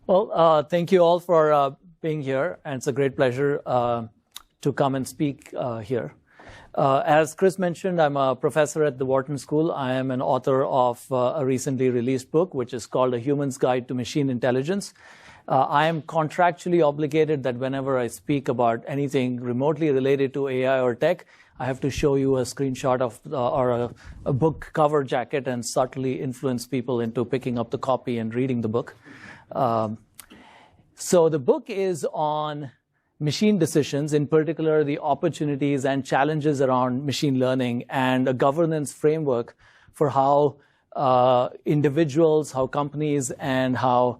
Well, thank you all for being here, and it's a great pleasure to come and speak here. As Chris mentioned, I'm a professor at the Wharton School. I am an author of a recently released book, which is called A Human's Guide to Machine Intelligence. I am contractually obligated that whenever I speak about anything remotely related to AI or tech, I have to show you a screenshot of or a book cover jacket and subtly influence people into picking up the copy and reading the book. So the book is on machine decisions, in particular the opportunities and challenges around machine learning and a governance framework for how individuals, how companies, and how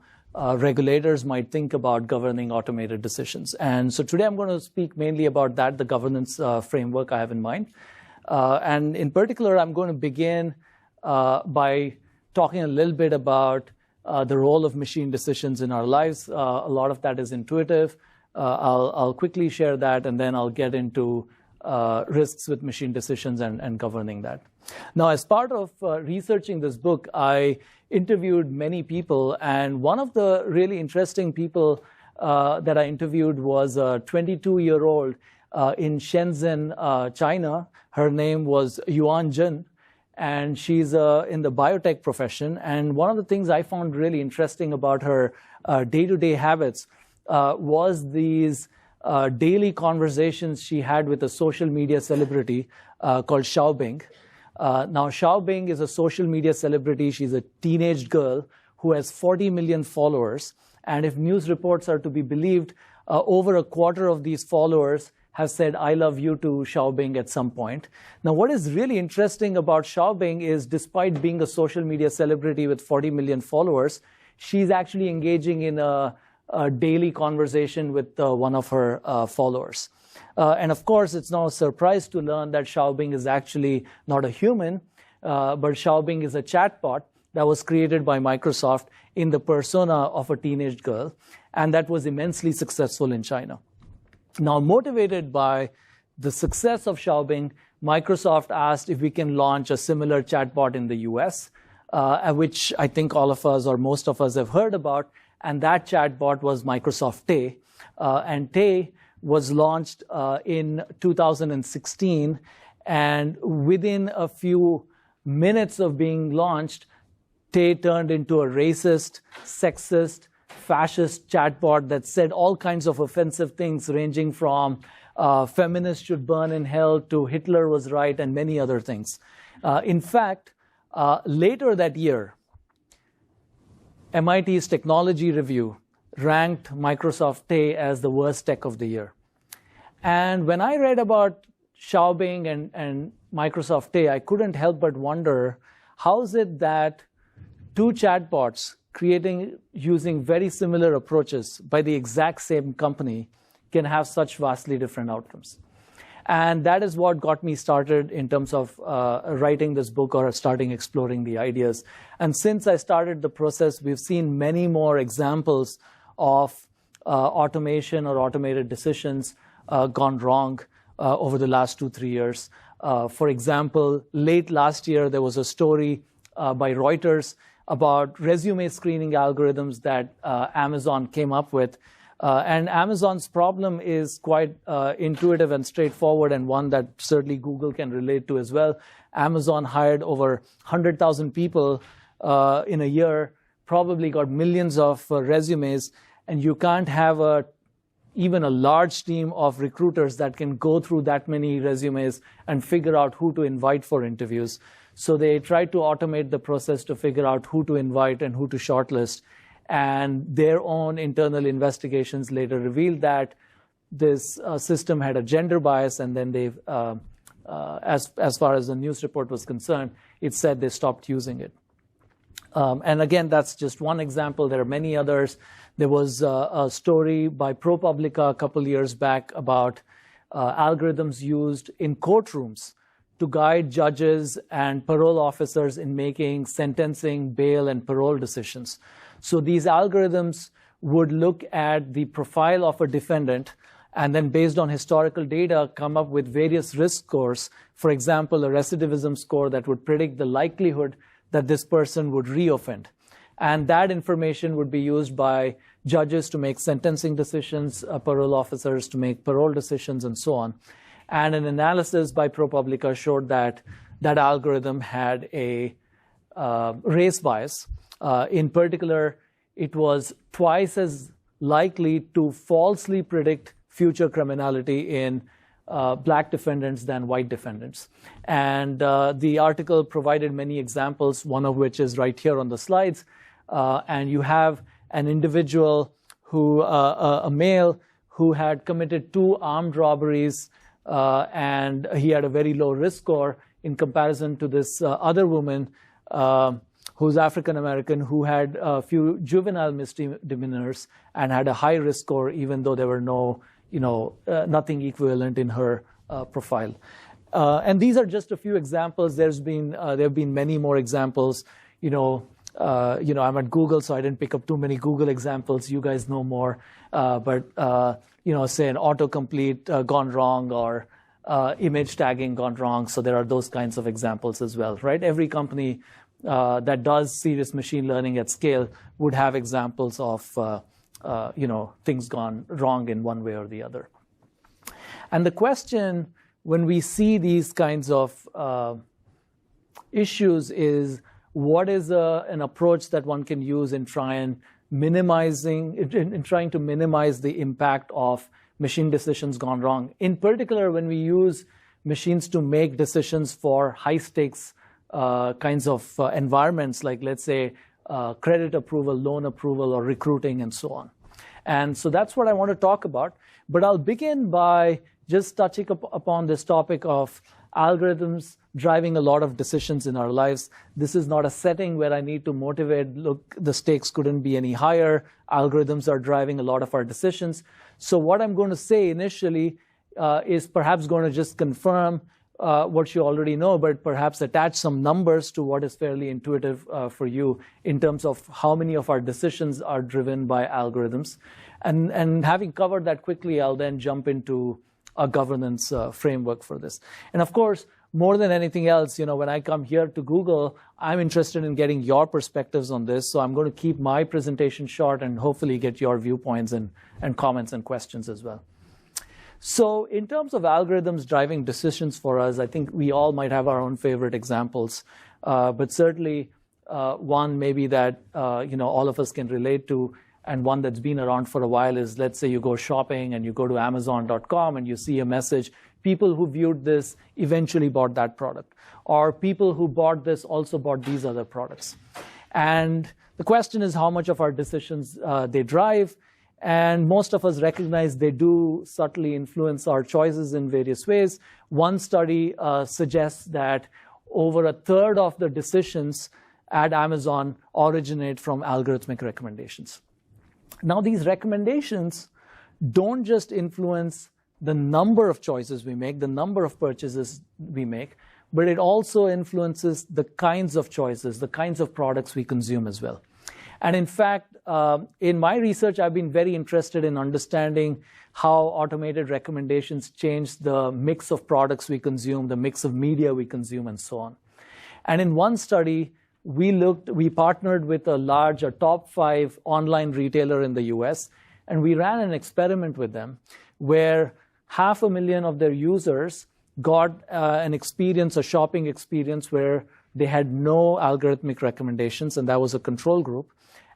regulators might think about governing automated decisions. And so today I'm going to speak mainly about that, the governance framework I have in mind. And in particular, I'm going to begin by talking a little bit about the role of machine decisions in our lives. A lot of that is intuitive. I'll quickly share that, and then I'll get into risks with machine decisions and governing that. Now, as part of researching this book, I interviewed many people, and one of the really interesting people that I interviewed was a 22-year-old in Shenzhen, China. Her name was Yuan Jin, and she's in the biotech profession. And one of the things I found really interesting about her day-to-day habits was these daily conversations she had with a social media celebrity called Xiaobing. Now, Xiaobing is a social media celebrity. She's a teenage girl who has 40 million followers. And if news reports are to be believed, over a quarter of these followers have said, "I love you" to Xiaobing at some point. Now, what is really interesting about Xiaobing is, despite being a social media celebrity with 40 million followers, she's actually engaging in a daily conversation with one of her followers. And of course, it's no surprise to learn that Xiaobing is actually not a human, but Xiaobing is a chatbot that was created by Microsoft in the persona of a teenage girl, and that was immensely successful in China. Now, motivated by the success of Xiaobing, Microsoft asked if we can launch a similar chatbot in the US, which I think all of us or most of us have heard about, and that chatbot was Microsoft Tay. And Tay was launched in 2016, and within a few minutes of being launched, Tay turned into a racist, sexist, fascist chatbot that said all kinds of offensive things, ranging from feminists should burn in hell to Hitler was right and many other things. In fact, later that year, MIT's Technology Review ranked Microsoft Tay as the worst tech of the year. And when I read about Xiaobing and Microsoft Tay, I couldn't help but wonder, how is it that two chatbots using very similar approaches by the exact same company can have such vastly different outcomes? And that is what got me started in terms of writing this book, or starting exploring the ideas. And since I started the process, we've seen many more examples of automation or automated decisions gone wrong over the last 2-3 years. For example, late last year, there was a story by Reuters about resume screening algorithms that Amazon came up with. And Amazon's problem is quite intuitive and straightforward, and one that certainly Google can relate to as well. Amazon hired over 100,000 people in a year, probably got millions of resumes, and you can't have even a large team of recruiters that can go through that many resumes and figure out who to invite for interviews. So they tried to automate the process to figure out who to invite and who to shortlist. And their own internal investigations later revealed that this system had a gender bias, and then they, as far as the news report was concerned, it said they stopped using it. And again, that's just one example. There are many others. There was a story by ProPublica a couple years back about algorithms used in courtrooms to guide judges and parole officers in making sentencing, bail, and parole decisions. So these algorithms would look at the profile of a defendant and then, based on historical data, come up with various risk scores. For example, a recidivism score that would predict the likelihood that this person would reoffend. And that information would be used by judges to make sentencing decisions, parole officers to make parole decisions, and so on. And an analysis by ProPublica showed that that algorithm had a race bias. In particular, it was twice as likely to falsely predict future criminality in black defendants than white defendants. And the article provided many examples, one of which is right here on the slides. And you have an individual who, a male, who had committed 2 armed robberies, and he had a very low risk score in comparison to this other woman who's African American, who had a few juvenile misdemeanors and had a high risk score, even though there were no, nothing equivalent in her profile. And these are just a few examples. There have been many more examples. I'm at Google, so I didn't pick up too many Google examples. You guys know more. But say an autocomplete gone wrong, or image tagging gone wrong. So there are those kinds of examples as well, right? Every company that does serious machine learning at scale would have examples of things gone wrong in one way or the other. And the question when we see these kinds of issues is, what is an approach that one can use in trying to minimize the impact of machine decisions gone wrong? In particular, when we use machines to make decisions for high-stakes kinds of environments, like, let's say, credit approval, loan approval, or recruiting, and so on. And so that's what I want to talk about. But I'll begin by just touching upon this topic of algorithms driving a lot of decisions in our lives. This is not a setting where I need to motivate, look, the stakes couldn't be any higher. Algorithms are driving a lot of our decisions. So what I'm going to say initially is perhaps going to just confirm what you already know, but perhaps attach some numbers to what is fairly intuitive for you in terms of how many of our decisions are driven by algorithms. And having covered that quickly, I'll then jump into a governance framework for this. And of course, more than anything else, when I come here to Google, I'm interested in getting your perspectives on this. So I'm going to keep my presentation short and hopefully get your viewpoints and comments and questions as well. So in terms of algorithms driving decisions for us, I think we all might have our own favorite examples. But certainly one maybe that all of us can relate to, and one that's been around for a while, is, let's say you go shopping and you go to Amazon.com and you see a message, people who viewed this eventually bought that product. Or people who bought this also bought these other products. And the question is how much of our decisions they drive. And most of us recognize they do subtly influence our choices in various ways. One study suggests that over a third of the decisions at Amazon originate from algorithmic recommendations. Now, these recommendations don't just influence the number of choices we make, the number of purchases we make, but it also influences the kinds of choices, the kinds of products we consume as well. And in fact, in my research, I've been very interested in understanding how automated recommendations change the mix of products we consume, the mix of media we consume, and so on. And in one study, we partnered with a top 5 online retailer in the US, and we ran an experiment with them where 500,000 of their users got a shopping experience where they had no algorithmic recommendations, and that was a control group.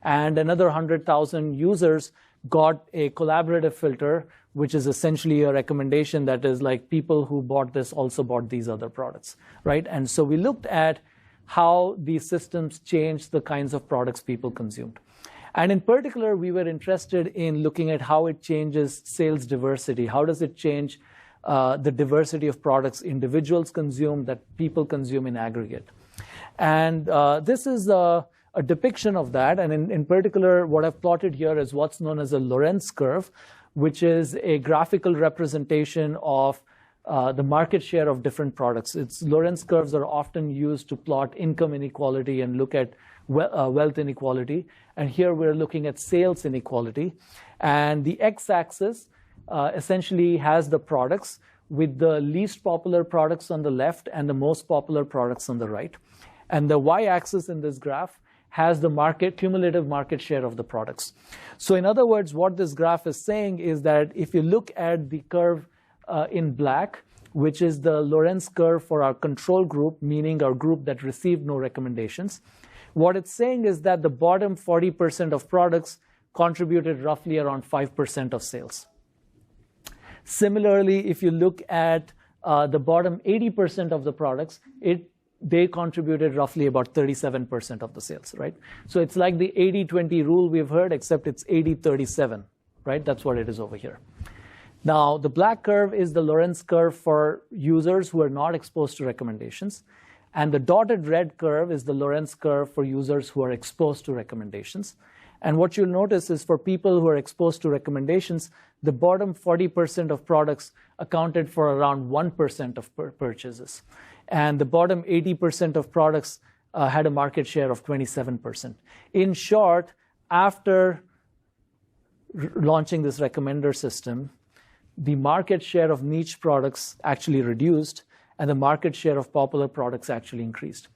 And another 100,000 users got a collaborative filter, which is essentially a recommendation that is like, people who bought this also bought these other products, right? And so we looked at how these systems changed the kinds of products people consumed. And in particular, we were interested in looking at how it changes sales diversity. How does it change the diversity of products individuals consume, that people consume in aggregate? And this is a depiction of that. And in particular, what I've plotted here is what's known as a Lorenz curve, which is a graphical representation of the market share of different products. Lorenz curves are often used to plot income inequality and look at wealth inequality. And here we're looking at sales inequality. And the x-axis essentially has the products, with the least popular products on the left and the most popular products on the right. And the y-axis in this graph has the cumulative market share of the products. So in other words, what this graph is saying is that if you look at the curve in black, which is the Lorenz curve for our control group, meaning our group that received no recommendations, what it's saying is that the bottom 40% of products contributed roughly around 5% of sales. Similarly, if you look at the bottom 80% of the products, they contributed roughly about 37% of the sales, right? So it's like the 80-20 rule we've heard, except it's 80-37, right? That's what it is over here. Now, the black curve is the Lorenz curve for users who are not exposed to recommendations. And the dotted red curve is the Lorenz curve for users who are exposed to recommendations. And what you'll notice is for people who are exposed to recommendations, the bottom 40% of products accounted for around 1% of purchases. And the bottom 80% of products had a market share of 27%. In short, after launching this recommender system, the market share of niche products actually reduced, and the market share of popular products actually increased.